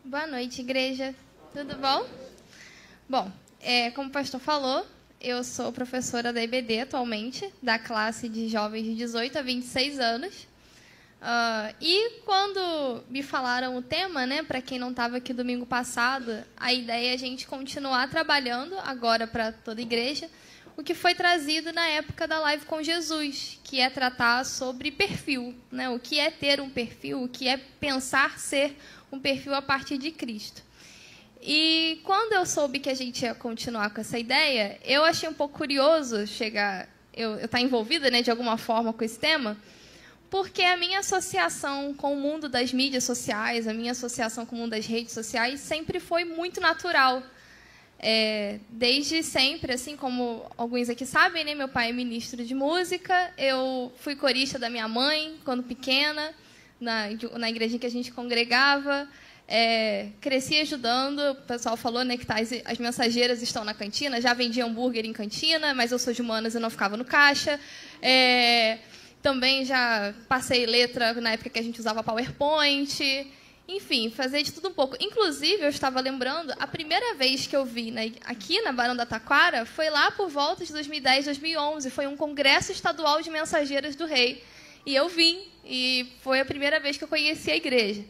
Boa noite, igreja. Tudo bom? Bom, como o pastor falou, eu sou professora da EBD atualmente, da classe de jovens de 18 a 26 anos. E quando me falaram o tema, né, para quem não estava aqui domingo passado, a ideia é a gente continuar trabalhando agora para toda a igreja, o que foi trazido na época da Live com Jesus, que é tratar sobre perfil, né? O que é ter um perfil, o que é pensar ser um perfil a partir de Cristo. E quando eu soube que a gente ia continuar com essa ideia, eu achei um pouco curioso eu estar envolvida, né, de alguma forma com esse tema, porque a minha associação com o mundo das mídias sociais, a minha associação com o mundo das redes sociais sempre foi muito natural. Desde sempre, assim como alguns aqui sabem, né, meu pai é ministro de música, eu fui corista da minha mãe quando pequena, na igreja que a gente congregava, cresci ajudando. O pessoal falou, né, que as mensageiras estão na cantina, já vendi hambúrguer em cantina, mas eu sou de humanas e não ficava no caixa. Também já passei letra na época que a gente usava PowerPoint. Enfim, fazer de tudo um pouco. Inclusive, eu estava lembrando, a primeira vez que eu vi aqui na Barão da Taquara foi lá por volta de 2010, 2011. Foi um congresso estadual de mensageiras do rei. E eu vim, e foi a primeira vez que eu conheci a igreja.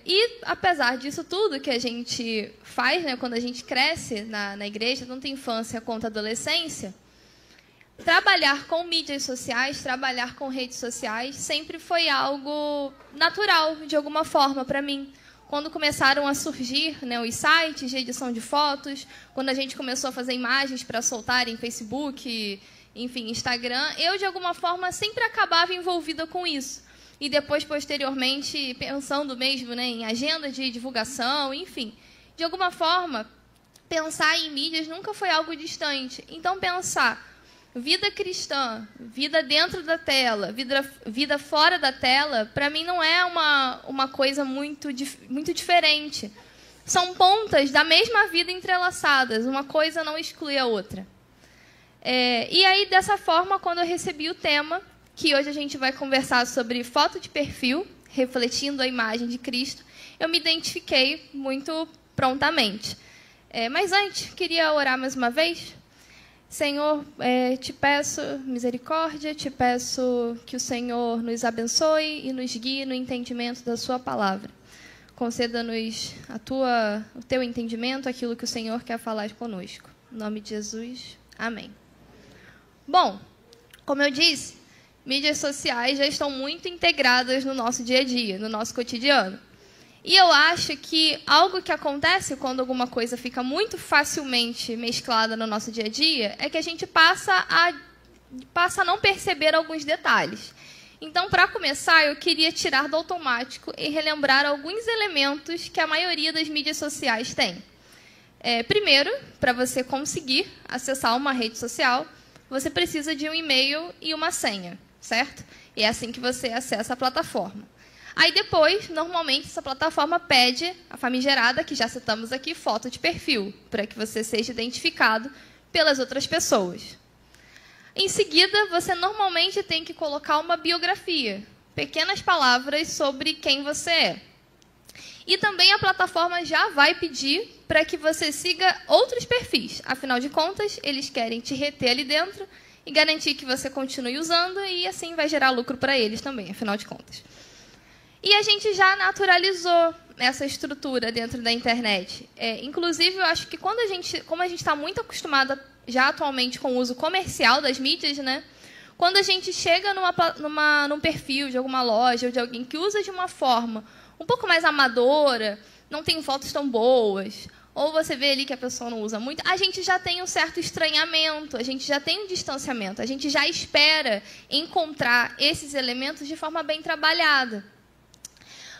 E, apesar disso tudo que a gente faz, né, quando a gente cresce na igreja, tanto infância quanto adolescência, trabalhar com mídias sociais, trabalhar com redes sociais, sempre foi algo natural, de alguma forma, para mim. Quando começaram a surgir, né, os sites de edição de fotos, quando a gente começou a fazer imagens para soltar em Facebook, enfim, Instagram, eu, de alguma forma, sempre acabava envolvida com isso. E depois, posteriormente, pensando mesmo, né, em agenda de divulgação, enfim. De alguma forma, pensar em mídias nunca foi algo distante. Então, pensar vida cristã, vida dentro da tela, vida fora da tela, para mim não é uma coisa muito diferente. São pontas da mesma vida entrelaçadas, uma coisa não exclui a outra. E aí, dessa forma, quando eu recebi o tema, que hoje a gente vai conversar sobre foto de perfil, refletindo a imagem de Cristo, eu me identifiquei muito prontamente. Mas antes, queria orar mais uma vez. Senhor, te peço misericórdia, te peço que o Senhor nos abençoe e nos guie no entendimento da sua palavra. Conceda-nos o teu entendimento, aquilo que o Senhor quer falar conosco. Em nome de Jesus, amém. Bom, como eu disse, mídias sociais já estão muito integradas no nosso dia a dia, no nosso cotidiano. E eu acho que algo que acontece quando alguma coisa fica muito facilmente mesclada no nosso dia a dia é que a gente passa a não perceber alguns detalhes. Então, para começar, eu queria tirar do automático e relembrar alguns elementos que a maioria das mídias sociais tem. Primeiro, para você conseguir acessar uma rede social, você precisa de um e-mail e uma senha, certo? E é assim que você acessa a plataforma. Aí depois, normalmente, essa plataforma pede a famigerada, que já citamos aqui, foto de perfil, para que você seja identificado pelas outras pessoas. Em seguida, você normalmente tem que colocar uma biografia, pequenas palavras sobre quem você é. E também a plataforma já vai pedir para que você siga outros perfis. Afinal de contas, eles querem te reter ali dentro e garantir que você continue usando, e assim vai gerar lucro para eles também, afinal de contas. E a gente já naturalizou essa estrutura dentro da internet. Inclusive, eu acho que como a gente está muito acostumado já atualmente com o uso comercial das mídias, né? Quando a gente chega num perfil de alguma loja ou de alguém que usa de uma forma um pouco mais amadora, não tem fotos tão boas, ou você vê ali que a pessoa não usa muito, a gente já tem um certo estranhamento, a gente já tem um distanciamento, a gente já espera encontrar esses elementos de forma bem trabalhada.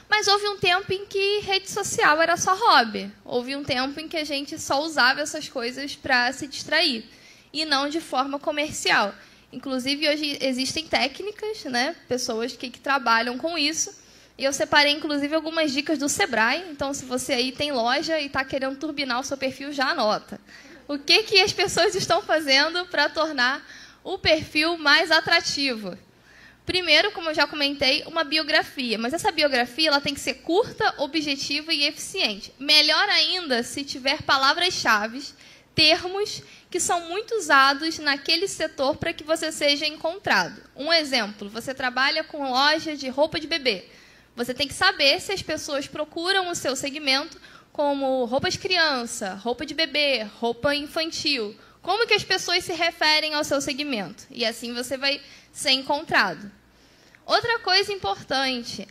Mas houve um tempo em que rede social era só hobby. Houve um tempo em que a gente só usava essas coisas para se distrair, e não de forma comercial. Inclusive, hoje existem técnicas, né, pessoas que trabalham com isso. E eu separei, inclusive, algumas dicas do Sebrae. Então, se você aí tem loja e está querendo turbinar o seu perfil, já anota. O que as pessoas estão fazendo para tornar o perfil mais atrativo? Primeiro, como eu já comentei, uma biografia. Mas essa biografia ela tem que ser curta, objetiva e eficiente. Melhor ainda se tiver palavras-chave, termos que são muito usados naquele setor para que você seja encontrado. Um exemplo, você trabalha com loja de roupa de bebê. Você tem que saber se as pessoas procuram o seu segmento como roupa de criança, roupa de bebê, roupa infantil. Como que as pessoas se referem ao seu segmento? E assim você vai ser encontrado. Outra coisa importante,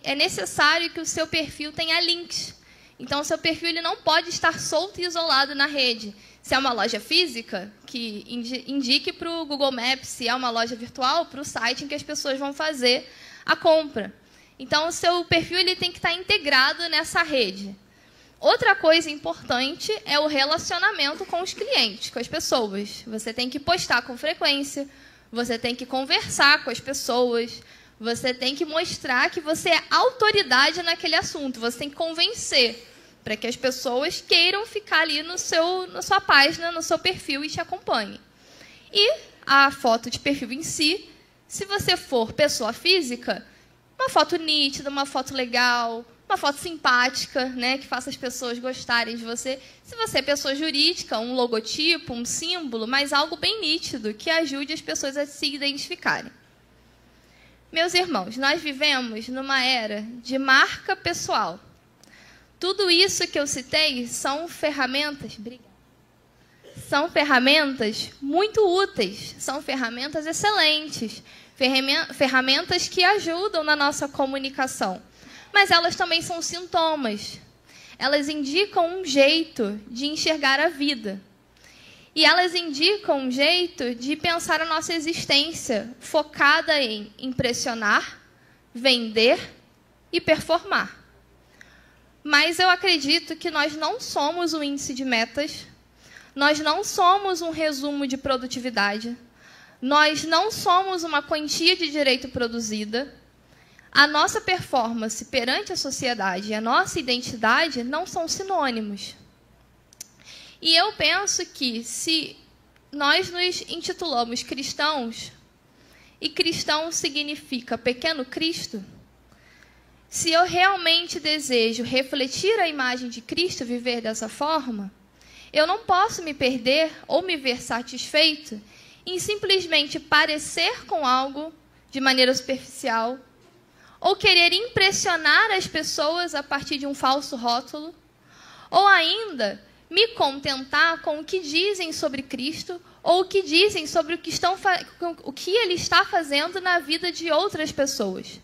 é necessário que o seu perfil tenha links. Então, o seu perfil ele não pode estar solto e isolado na rede. Se é uma loja física, que indique para o Google Maps. Se é uma loja virtual, para o site em que as pessoas vão fazer a compra. Então, o seu perfil ele tem que estar integrado nessa rede. Outra coisa importante é o relacionamento com os clientes, com as pessoas. Você tem que postar com frequência, você tem que conversar com as pessoas, você tem que mostrar que você é autoridade naquele assunto, você tem que convencer para que as pessoas queiram ficar ali na sua página, no seu perfil e te acompanhem. E a foto de perfil em si, se você for pessoa física, uma foto nítida, uma foto legal, uma foto simpática, né, que faça as pessoas gostarem de você. Se você é pessoa jurídica, um logotipo, um símbolo, mas algo bem nítido, que ajude as pessoas a se identificarem. Meus irmãos, nós vivemos numa era de marca pessoal. Tudo isso que eu citei são ferramentas... São ferramentas muito úteis, são ferramentas excelentes, ferramentas que ajudam na nossa comunicação. Mas elas também são sintomas. Elas indicam um jeito de enxergar a vida. E elas indicam um jeito de pensar a nossa existência, focada em impressionar, vender e performar. Mas eu acredito que nós não somos um índice de metas, nós não somos um resumo de produtividade, nós não somos uma quantia de direito produzida. A nossa performance perante a sociedade e a nossa identidade não são sinônimos. E eu penso que, se nós nos intitulamos cristãos, e cristão significa pequeno Cristo, se eu realmente desejo refletir a imagem de Cristo, viver dessa forma, eu não posso me perder ou me ver satisfeito em simplesmente parecer com algo de maneira superficial, ou querer impressionar as pessoas a partir de um falso rótulo, ou ainda me contentar com o que dizem sobre Cristo, ou o que dizem sobre o que Ele está fazendo na vida de outras pessoas.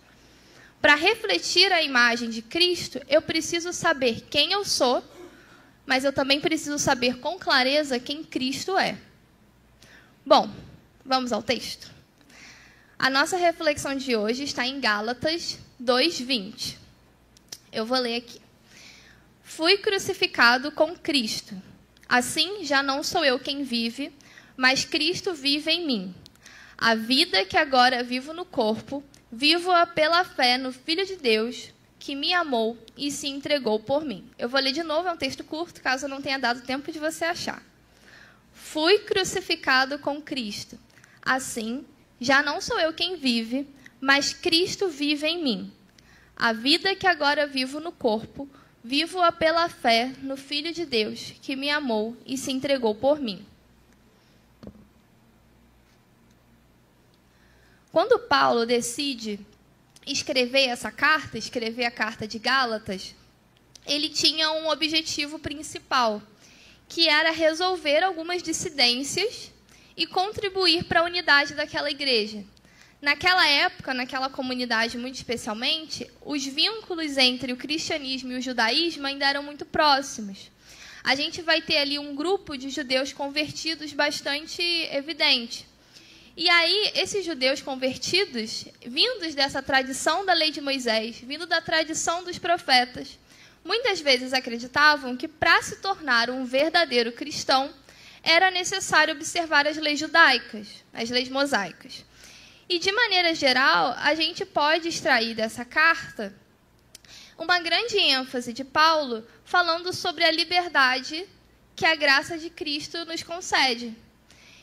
Para refletir a imagem de Cristo, eu preciso saber quem eu sou, mas eu também preciso saber com clareza quem Cristo é. Bom, vamos ao texto? A nossa reflexão de hoje está em Gálatas 2:20. Eu vou ler aqui. Fui crucificado com Cristo. Assim, já não sou eu quem vive, mas Cristo vive em mim. A vida que agora vivo no corpo, vivo-a pela fé no Filho de Deus, que me amou e se entregou por mim. Eu vou ler de novo, é um texto curto, caso eu não tenha dado tempo de você achar. Fui crucificado com Cristo. Assim, já não sou eu quem vive, mas Cristo vive em mim. A vida que agora vivo no corpo, vivo-a pela fé no Filho de Deus, que me amou e se entregou por mim. Quando Paulo decide escrever essa carta, escrever a carta de Gálatas, ele tinha um objetivo principal, que era resolver algumas dissidências e contribuir para a unidade daquela igreja. Naquela época, naquela comunidade muito especialmente, os vínculos entre o cristianismo e o judaísmo ainda eram muito próximos. A gente vai ter ali um grupo de judeus convertidos bastante evidente. E aí, esses judeus convertidos, vindos dessa tradição da lei de Moisés, vindo da tradição dos profetas, muitas vezes acreditavam que, para se tornar um verdadeiro cristão, era necessário observar as leis judaicas, as leis mosaicas. E, de maneira geral, a gente pode extrair dessa carta uma grande ênfase de Paulo falando sobre a liberdade que a graça de Cristo nos concede.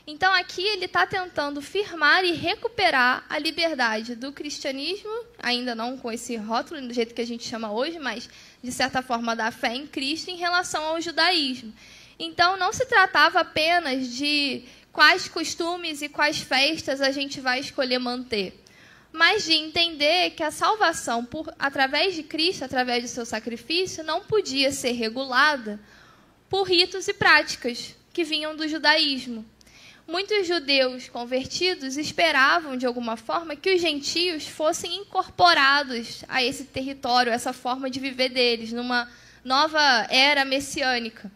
Então, aqui ele está tentando firmar e recuperar a liberdade do cristianismo, ainda não com esse rótulo, do jeito que a gente chama hoje, mas, de certa forma, da fé em Cristo em relação ao judaísmo. Então, não se tratava apenas de quais costumes e quais festas a gente vai escolher manter, mas de entender que a salvação, através de Cristo, através do seu sacrifício, não podia ser regulada por ritos e práticas que vinham do judaísmo. Muitos judeus convertidos esperavam, de alguma forma, que os gentios fossem incorporados a esse território, a essa forma de viver deles, numa nova era messiânica.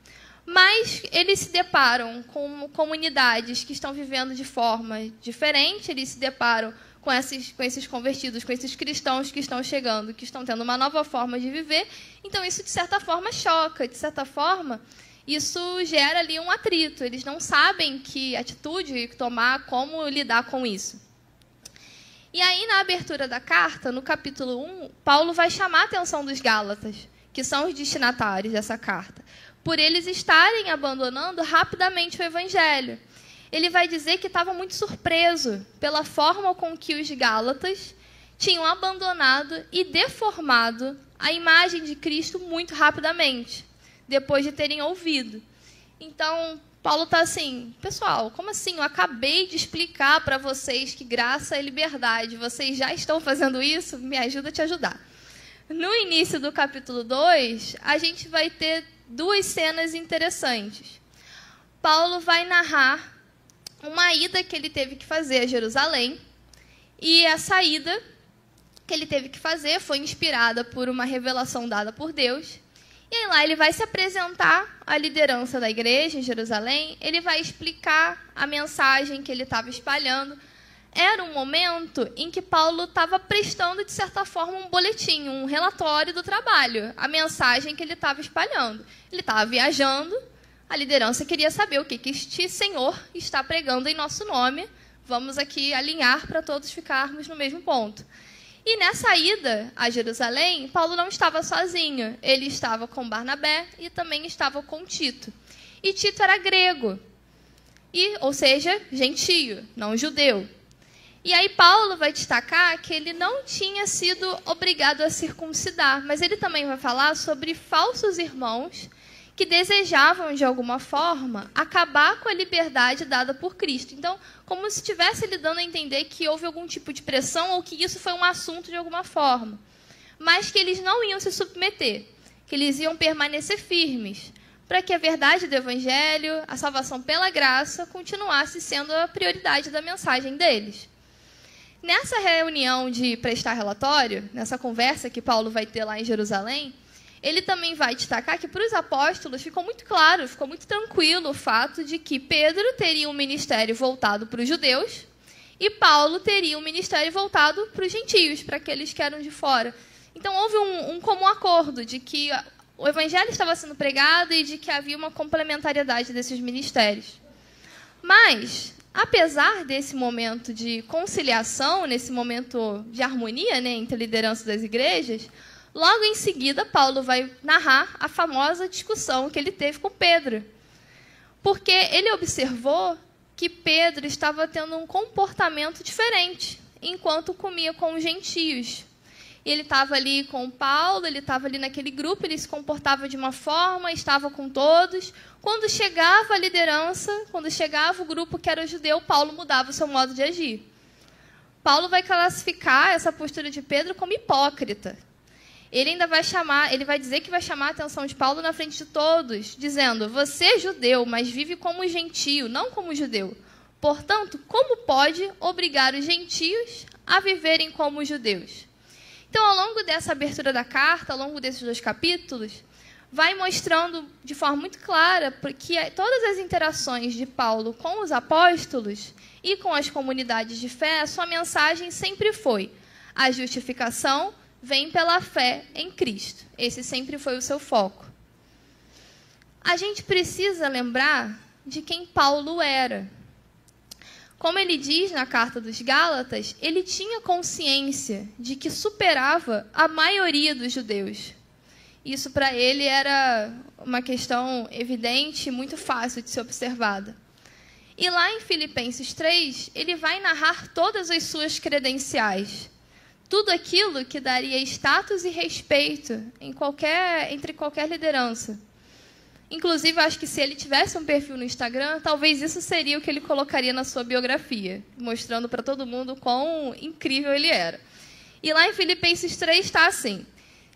Mas eles se deparam com comunidades que estão vivendo de forma diferente, eles se deparam com esses convertidos, com esses cristãos que estão chegando, que estão tendo uma nova forma de viver. Então, isso, de certa forma, choca. De certa forma, isso gera ali um atrito. Eles não sabem que atitude tomar, como lidar com isso. E aí, na abertura da carta, no capítulo 1, Paulo vai chamar a atenção dos Gálatas, que são os destinatários dessa carta, por eles estarem abandonando rapidamente o Evangelho. Ele vai dizer que estava muito surpreso pela forma com que os Gálatas tinham abandonado e deformado a imagem de Cristo muito rapidamente, depois de terem ouvido. Então, Paulo está assim, pessoal, como assim? Eu acabei de explicar para vocês que graça é liberdade. Vocês já estão fazendo isso? Me ajuda a te ajudar. No início do capítulo 2, a gente vai ter duas cenas interessantes. Paulo vai narrar uma ida que ele teve que fazer a Jerusalém, e essa ida que ele teve que fazer foi inspirada por uma revelação dada por Deus. E aí lá ele vai se apresentar à liderança da igreja em Jerusalém, ele vai explicar a mensagem que ele estava espalhando. Era um momento em que Paulo estava prestando, de certa forma, um boletim, um relatório do trabalho, a mensagem que ele estava espalhando. Ele estava viajando, a liderança queria saber o que este Senhor está pregando em nosso nome. Vamos aqui alinhar para todos ficarmos no mesmo ponto. E nessa ida a Jerusalém, Paulo não estava sozinho. Ele estava com Barnabé e também estava com Tito. E Tito era grego, ou seja, gentio, não judeu. E aí Paulo vai destacar que ele não tinha sido obrigado a circuncidar, mas ele também vai falar sobre falsos irmãos que desejavam, de alguma forma, acabar com a liberdade dada por Cristo. Então, como se estivesse ele dando a entender que houve algum tipo de pressão ou que isso foi um assunto de alguma forma. Mas que eles não iam se submeter, que eles iam permanecer firmes, para que a verdade do Evangelho, a salvação pela graça, continuasse sendo a prioridade da mensagem deles. Nessa reunião de prestar relatório, nessa conversa que Paulo vai ter lá em Jerusalém, ele também vai destacar que para os apóstolos ficou muito claro, ficou muito tranquilo o fato de que Pedro teria um ministério voltado para os judeus e Paulo teria um ministério voltado para os gentios, para aqueles que eram de fora. Então, houve um comum acordo de que o evangelho estava sendo pregado e de que havia uma complementariedade desses ministérios. Mas, apesar desse momento de conciliação, nesse momento de harmonia, né, entre a liderança das igrejas, logo em seguida, Paulo vai narrar a famosa discussão que ele teve com Pedro. Porque ele observou que Pedro estava tendo um comportamento diferente enquanto comia com os gentios. Ele estava ali com Paulo, ele estava ali naquele grupo, ele se comportava de uma forma, estava com todos. Quando chegava a liderança, quando chegava o grupo que era judeu, Paulo mudava o seu modo de agir. Paulo vai classificar essa postura de Pedro como hipócrita. Ele ainda vai dizer que vai chamar a atenção de Paulo na frente de todos, dizendo: você é judeu, mas vive como gentio, não como judeu. Portanto, como pode obrigar os gentios a viverem como judeus? Então, ao longo dessa abertura da carta, ao longo desses 2 capítulos, vai mostrando de forma muito clara que todas as interações de Paulo com os apóstolos e com as comunidades de fé, a sua mensagem sempre foi: a justificação vem pela fé em Cristo. Esse sempre foi o seu foco. A gente precisa lembrar de quem Paulo era. Como ele diz na carta dos Gálatas, ele tinha consciência de que superava a maioria dos judeus. Isso para ele era uma questão evidente e muito fácil de ser observada. E lá em Filipenses 3, ele vai narrar todas as suas credenciais. Tudo aquilo que daria status e respeito entre qualquer liderança. Inclusive, eu acho que se ele tivesse um perfil no Instagram, talvez isso seria o que ele colocaria na sua biografia, mostrando para todo mundo quão incrível ele era. E lá em Filipenses 3 está assim: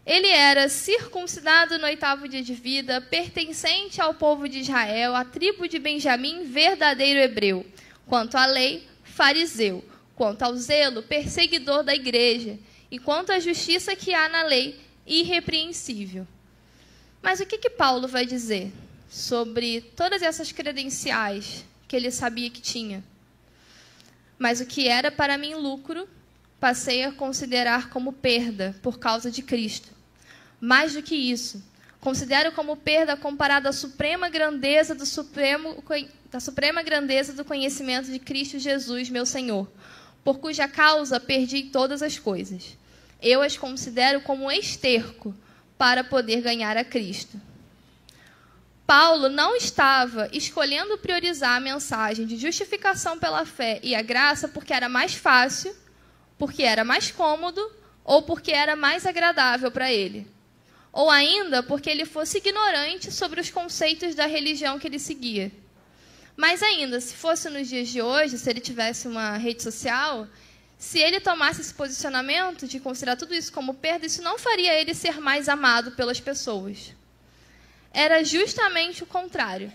ele era circuncidado no 8º dia de vida, pertencente ao povo de Israel, à tribo de Benjamim, verdadeiro hebreu. Quanto à lei, fariseu. Quanto ao zelo, perseguidor da igreja. E quanto à justiça que há na lei, irrepreensível. Mas o que Paulo vai dizer sobre todas essas credenciais que ele sabia que tinha? Mas o que era para mim lucro, passei a considerar como perda por causa de Cristo. Mais do que isso, considero como perda comparada à suprema grandeza do conhecimento de Cristo Jesus, meu Senhor, por cuja causa perdi todas as coisas. Eu as considero como esterco para poder ganhar a Cristo. Paulo não estava escolhendo priorizar a mensagem de justificação pela fé e a graça porque era mais fácil, porque era mais cômodo ou porque era mais agradável para ele. Ou ainda porque ele fosse ignorante sobre os conceitos da religião que ele seguia. Mas ainda, se fosse nos dias de hoje, se ele tivesse uma rede social, se ele tomasse esse posicionamento de considerar tudo isso como perda, isso não faria ele ser mais amado pelas pessoas. Era justamente o contrário.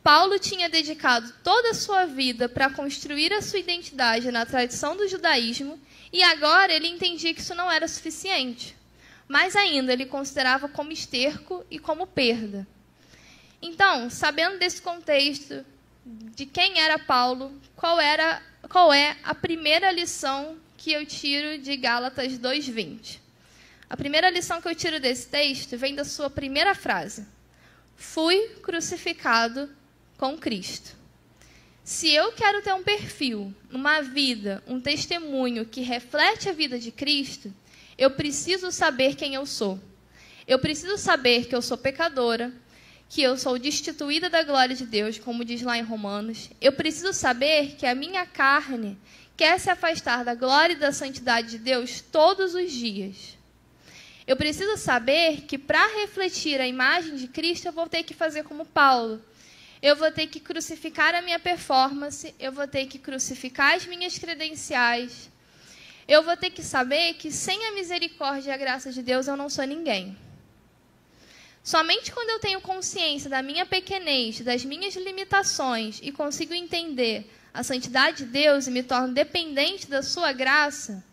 Paulo tinha dedicado toda a sua vida para construir a sua identidade na tradição do judaísmo e agora ele entendia que isso não era suficiente. Mas ainda ele considerava como esterco e como perda. Então, sabendo desse contexto, de quem era Paulo, qual é a primeira lição que eu tiro de Gálatas 2:20? A primeira lição que eu tiro desse texto vem da sua primeira frase. Fui crucificado com Cristo. Se eu quero ter um perfil, uma vida, um testemunho que reflete a vida de Cristo, eu preciso saber quem eu sou. Eu preciso saber que eu sou pecadora, que eu sou destituída da glória de Deus, como diz lá em Romanos. Eu preciso saber que a minha carne quer se afastar da glória e da santidade de Deus todos os dias. Eu preciso saber que para refletir a imagem de Cristo, eu vou ter que fazer como Paulo. Eu vou ter que crucificar a minha performance, eu vou ter que crucificar as minhas credenciais. Eu vou ter que saber que sem a misericórdia e a graça de Deus eu não sou ninguém. Somente quando eu tenho consciência da minha pequenez, das minhas limitações e consigo entender a santidade de Deus e me torno dependente da sua graça,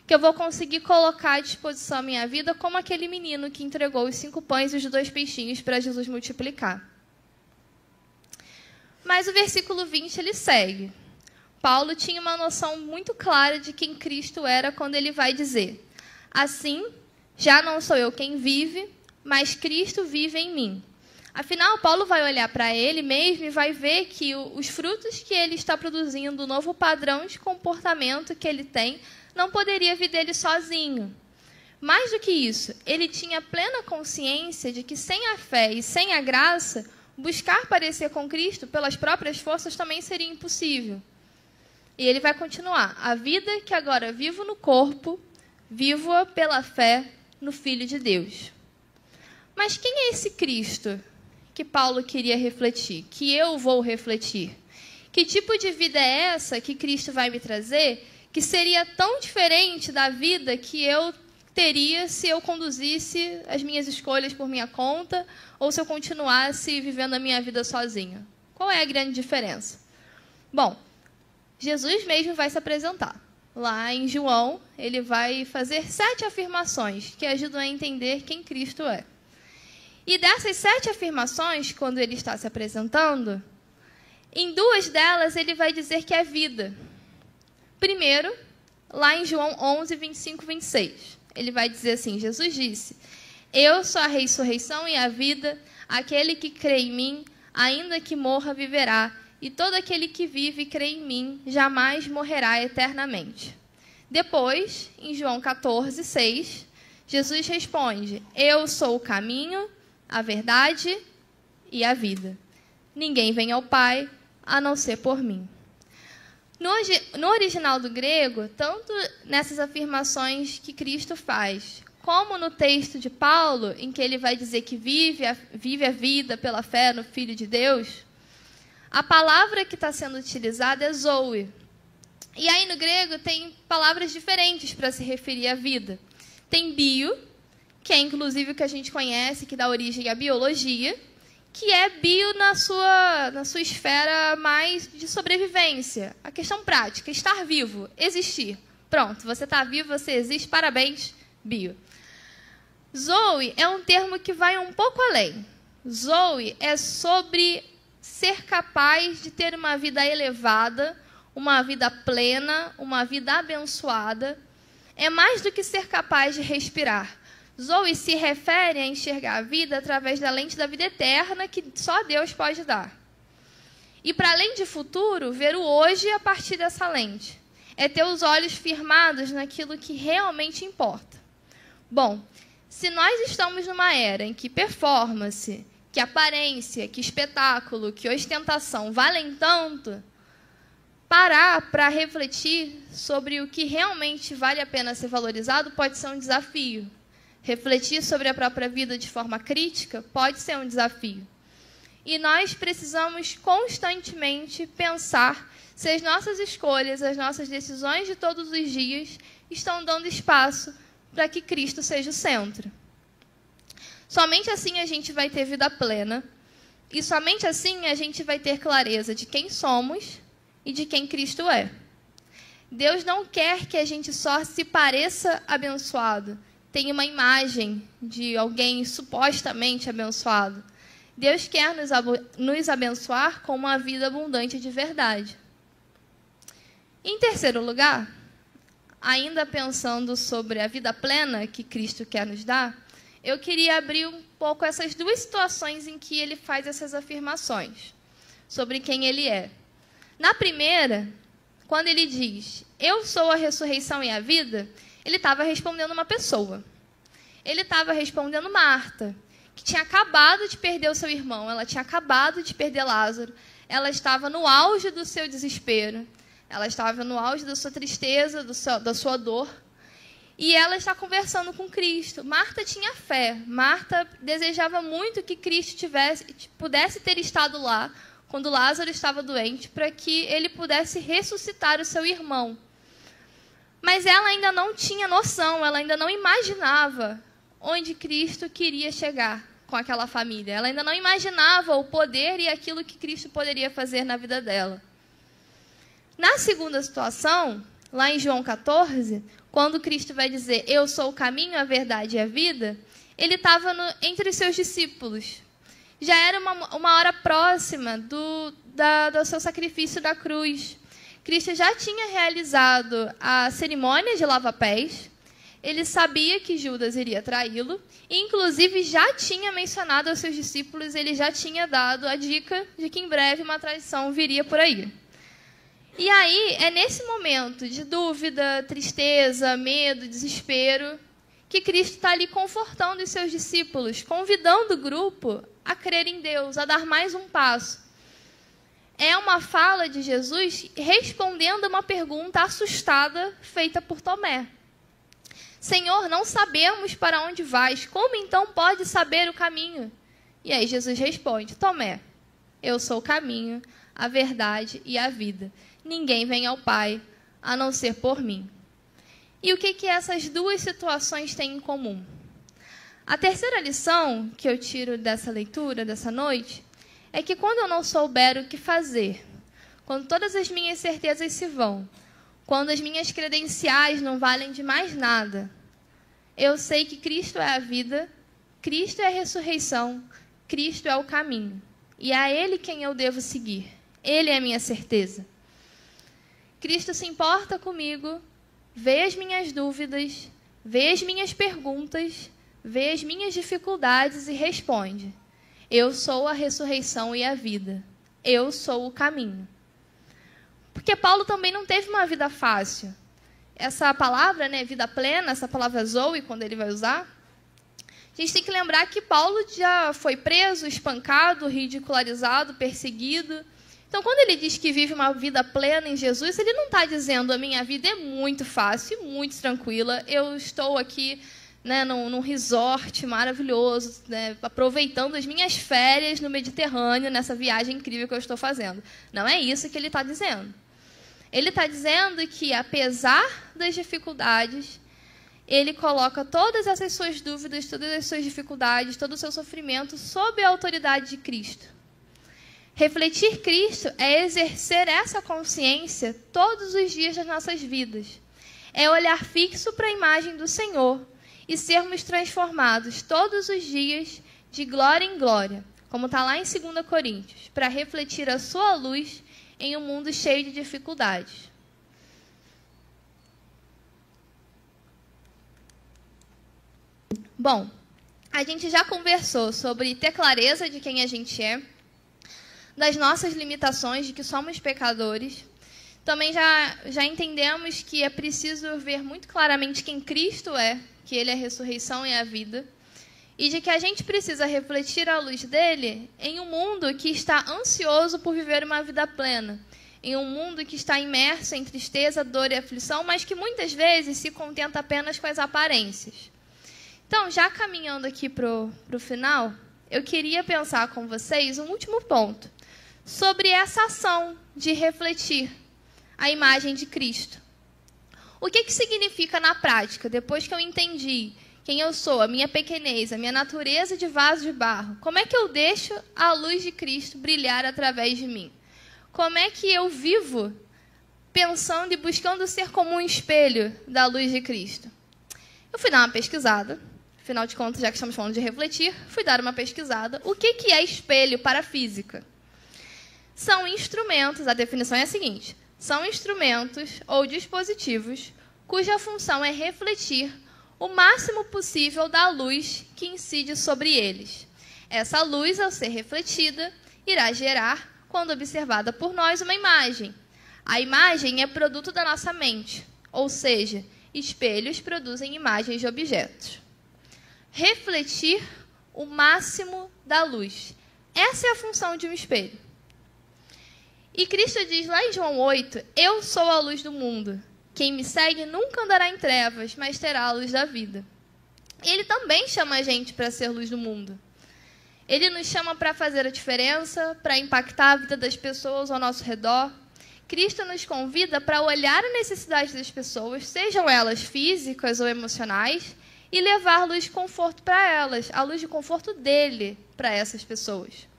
que eu vou conseguir colocar à disposição a minha vida como aquele menino que entregou os 5 pães e os 2 peixinhos para Jesus multiplicar. Mas o versículo 20 ele segue. Paulo tinha uma noção muito clara de quem Cristo era quando ele vai dizer: assim, já não sou eu quem vive, mas Cristo vive em mim. Afinal, Paulo vai olhar para ele mesmo e vai ver que os frutos que ele está produzindo, o novo padrão de comportamento que ele tem, não poderia vir dele sozinho. Mais do que isso, ele tinha plena consciência de que sem a fé e sem a graça, buscar parecer com Cristo pelas próprias forças também seria impossível. E ele vai continuar: a vida que agora vivo no corpo, vivo-a pela fé no Filho de Deus. Mas quem é esse Cristo que Paulo queria refletir, que eu vou refletir? Que tipo de vida é essa que Cristo vai me trazer, que seria tão diferente da vida que eu teria se eu conduzisse as minhas escolhas por minha conta ou se eu continuasse vivendo a minha vida sozinha? Qual é a grande diferença? Bom, Jesus mesmo vai se apresentar. Lá em João, ele vai fazer 7 afirmações que ajudam a entender quem Cristo é. E dessas 7 afirmações, quando ele está se apresentando, em 2 delas ele vai dizer que é vida. Primeiro, lá em João 11, 25, 26, ele vai dizer assim: Jesus disse: eu sou a ressurreição e a vida, aquele que crê em mim, ainda que morra, viverá, e todo aquele que vive e crê em mim, jamais morrerá eternamente. Depois, em João 14, 6, Jesus responde: eu sou o caminho, a verdade e a vida. Ninguém vem ao Pai a não ser por mim. No original do grego, tanto nessas afirmações que Cristo faz, como no texto de Paulo, em que ele vai dizer que vive a vida pela fé no Filho de Deus, a palavra que está sendo utilizada é zoe. E aí no grego tem palavras diferentes para se referir à vida. Tem bio, que é inclusive o que a gente conhece, que dá origem à biologia, que é bio na sua esfera mais de sobrevivência. A questão prática, estar vivo, existir. Pronto, você está vivo, você existe, parabéns, bio. Zoe é um termo que vai um pouco além. Zoe é sobre ser capaz de ter uma vida elevada, uma vida plena, uma vida abençoada. É mais do que ser capaz de respirar. Zoe se refere a enxergar a vida através da lente da vida eterna que só Deus pode dar. E para além de futuro, ver o hoje a partir dessa lente. É ter os olhos firmados naquilo que realmente importa. Bom, se nós estamos numa era em que performance, que aparência, que espetáculo, que ostentação valem tanto, parar para refletir sobre o que realmente vale a pena ser valorizado pode ser um desafio. Refletir sobre a própria vida de forma crítica pode ser um desafio. E nós precisamos constantemente pensar se as nossas escolhas, as nossas decisões de todos os dias estão dando espaço para que Cristo seja o centro. Somente assim a gente vai ter vida plena e somente assim a gente vai ter clareza de quem somos e de quem Cristo é. Deus não quer que a gente só se pareça abençoado, tem uma imagem de alguém supostamente abençoado. Deus quer nos abençoar com uma vida abundante de verdade. Em terceiro lugar, ainda pensando sobre a vida plena que Cristo quer nos dar, eu queria abrir um pouco essas duas situações em que ele faz essas afirmações sobre quem ele é. Na primeira, quando ele diz, eu sou a ressurreição e a vida, ele estava respondendo uma pessoa. Ele estava respondendo Marta, que tinha acabado de perder o seu irmão, ela tinha acabado de perder Lázaro, ela estava no auge do seu desespero, ela estava no auge da sua tristeza, da sua dor, e ela está conversando com Cristo. Marta tinha fé, Marta desejava muito que Cristo pudesse ter estado lá, quando Lázaro estava doente, para que ele pudesse ressuscitar o seu irmão. Mas ela ainda não tinha noção, ela ainda não imaginava onde Cristo queria chegar com aquela família. Ela ainda não imaginava o poder e aquilo que Cristo poderia fazer na vida dela. Na segunda situação, lá em João 14, quando Cristo vai dizer, eu sou o caminho, a verdade e a vida, ele estava entre os seus discípulos. Já era uma hora próxima do seu sacrifício da cruz. Cristo já tinha realizado a cerimônia de lava-pés, ele sabia que Judas iria traí-lo, e inclusive já tinha mencionado aos seus discípulos, ele já tinha dado a dica de que em breve uma traição viria por aí. E aí, é nesse momento de dúvida, tristeza, medo, desespero, que Cristo está ali confortando os seus discípulos, convidando o grupo a crer em Deus, a dar mais um passo. É uma fala de Jesus respondendo a uma pergunta assustada feita por Tomé. Senhor, não sabemos para onde vais, como então pode saber o caminho? E aí Jesus responde, Tomé, eu sou o caminho, a verdade e a vida. Ninguém vem ao Pai, a não ser por mim. E o que essas duas situações têm em comum? A terceira lição que eu tiro dessa leitura, dessa noite, é que quando eu não souber o que fazer, quando todas as minhas certezas se vão, quando as minhas credenciais não valem de mais nada, eu sei que Cristo é a vida, Cristo é a ressurreição, Cristo é o caminho. E é a Ele quem eu devo seguir. Ele é a minha certeza. Cristo se importa comigo, vê as minhas dúvidas, vê as minhas perguntas, vê as minhas dificuldades e responde. Eu sou a ressurreição e a vida. Eu sou o caminho. Porque Paulo também não teve uma vida fácil. Essa palavra, vida plena, essa palavra zoe, quando ele vai usar, a gente tem que lembrar que Paulo já foi preso, espancado, ridicularizado, perseguido. Então, quando ele diz que vive uma vida plena em Jesus, ele não está dizendo a minha vida é muito fácil, muito tranquila, eu estou aqui, né, num resort maravilhoso, né, aproveitando as minhas férias no Mediterrâneo, nessa viagem incrível que eu estou fazendo. Não é isso que ele está dizendo. Ele está dizendo que, apesar das dificuldades, ele coloca todas essas suas dúvidas, todas as suas dificuldades, todo o seu sofrimento sob a autoridade de Cristo. Refletir Cristo é exercer essa consciência todos os dias das nossas vidas. É olhar fixo para a imagem do Senhor e sermos transformados todos os dias de glória em glória, como está lá em 2 Coríntios, para refletir a sua luz em um mundo cheio de dificuldades. Bom, a gente já conversou sobre ter clareza de quem a gente é, das nossas limitações, de que somos pecadores. Também já entendemos que é preciso ver muito claramente quem Cristo é, que Ele é a ressurreição e a vida, e de que a gente precisa refletir a luz dele em um mundo que está ansioso por viver uma vida plena, em um mundo que está imerso em tristeza, dor e aflição, mas que muitas vezes se contenta apenas com as aparências. Então, já caminhando aqui para o final, eu queria pensar com vocês um último ponto sobre essa ação de refletir a imagem de Cristo. O que significa na prática, depois que eu entendi quem eu sou, a minha pequenez, a minha natureza de vaso de barro? Como é que eu deixo a luz de Cristo brilhar através de mim? Como é que eu vivo pensando e buscando ser como um espelho da luz de Cristo? Eu fui dar uma pesquisada, afinal de contas, já que estamos falando de refletir, fui dar uma pesquisada. O que é espelho para a física? São instrumentos, a definição é a seguinte: são instrumentos ou dispositivos cuja função é refletir o máximo possível da luz que incide sobre eles. Essa luz, ao ser refletida, irá gerar, quando observada por nós, uma imagem. A imagem é produto da nossa mente, ou seja, espelhos produzem imagens de objetos. Refletir o máximo da luz. Essa é a função de um espelho. E Cristo diz lá em João 8, eu sou a luz do mundo. Quem me segue nunca andará em trevas, mas terá a luz da vida. E ele também chama a gente para ser luz do mundo. Ele nos chama para fazer a diferença, para impactar a vida das pessoas ao nosso redor. Cristo nos convida para olhar a necessidade das pessoas, sejam elas físicas ou emocionais, e levar luz de conforto para elas, a luz de conforto dele para essas pessoas.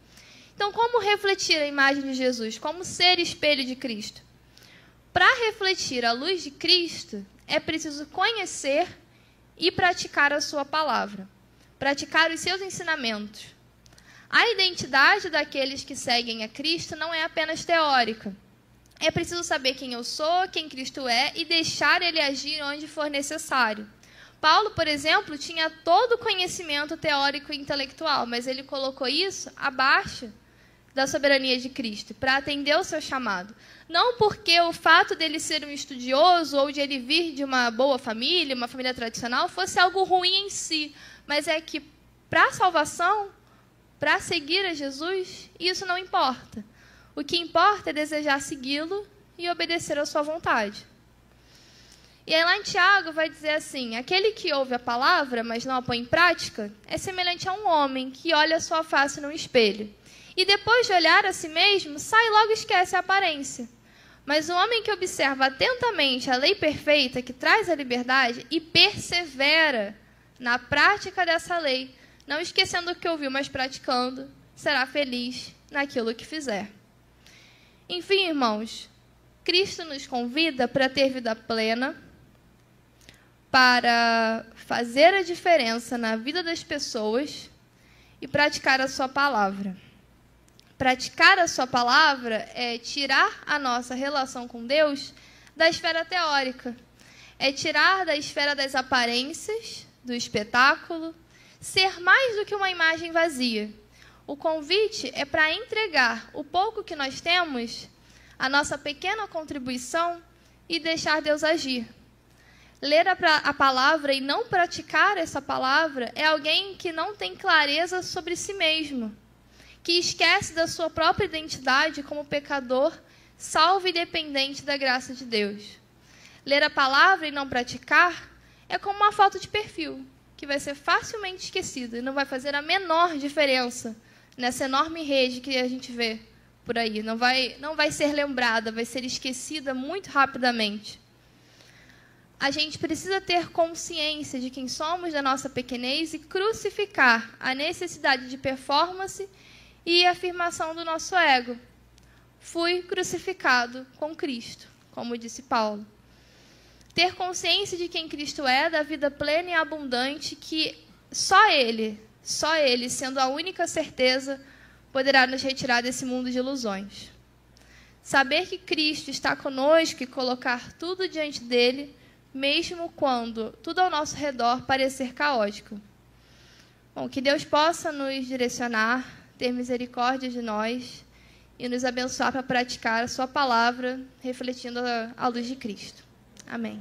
Então, como refletir a imagem de Jesus? Como ser espelho de Cristo? Para refletir a luz de Cristo, é preciso conhecer e praticar a sua palavra, praticar os seus ensinamentos. A identidade daqueles que seguem a Cristo não é apenas teórica. É preciso saber quem eu sou, quem Cristo é e deixar ele agir onde for necessário. Paulo, por exemplo, tinha todo o conhecimento teórico e intelectual, mas ele colocou isso abaixo da soberania de Cristo, para atender o seu chamado. Não porque o fato dele ser um estudioso ou de ele vir de uma boa família, uma família tradicional, fosse algo ruim em si, mas é que para a salvação, para seguir a Jesus, isso não importa. O que importa é desejar segui-lo e obedecer à sua vontade. E aí lá em Tiago vai dizer assim, aquele que ouve a palavra, mas não a põe em prática, é semelhante a um homem que olha a sua face num espelho. E depois de olhar a si mesmo, sai e logo esquece a aparência. Mas o homem que observa atentamente a lei perfeita que traz a liberdade e persevera na prática dessa lei, não esquecendo o que ouviu, mas praticando, será feliz naquilo que fizer. Enfim, irmãos, Cristo nos convida para ter vida plena, para fazer a diferença na vida das pessoas e praticar a sua palavra. Praticar a sua palavra é tirar a nossa relação com Deus da esfera teórica. É tirar da esfera das aparências, do espetáculo, ser mais do que uma imagem vazia. O convite é para entregar o pouco que nós temos, a nossa pequena contribuição, e deixar Deus agir. Ler a palavra e não praticar essa palavra é alguém que não tem clareza sobre si mesmo, que esquece da sua própria identidade como pecador, salvo e dependente da graça de Deus. Ler a palavra e não praticar é como uma foto de perfil, que vai ser facilmente esquecida e não vai fazer a menor diferença nessa enorme rede que a gente vê por aí. Não vai ser lembrada, vai ser esquecida muito rapidamente. A gente precisa ter consciência de quem somos, da nossa pequenez, e crucificar a necessidade de performance e afirmação do nosso ego. Fui crucificado com Cristo, como disse Paulo. Ter consciência de quem Cristo é, da vida plena e abundante, que só Ele, sendo a única certeza, poderá nos retirar desse mundo de ilusões. Saber que Cristo está conosco e colocar tudo diante dele, mesmo quando tudo ao nosso redor parecer caótico. Bom, que Deus possa nos direcionar, ter misericórdia de nós e nos abençoar para praticar a sua palavra, refletindo a luz de Cristo. Amém.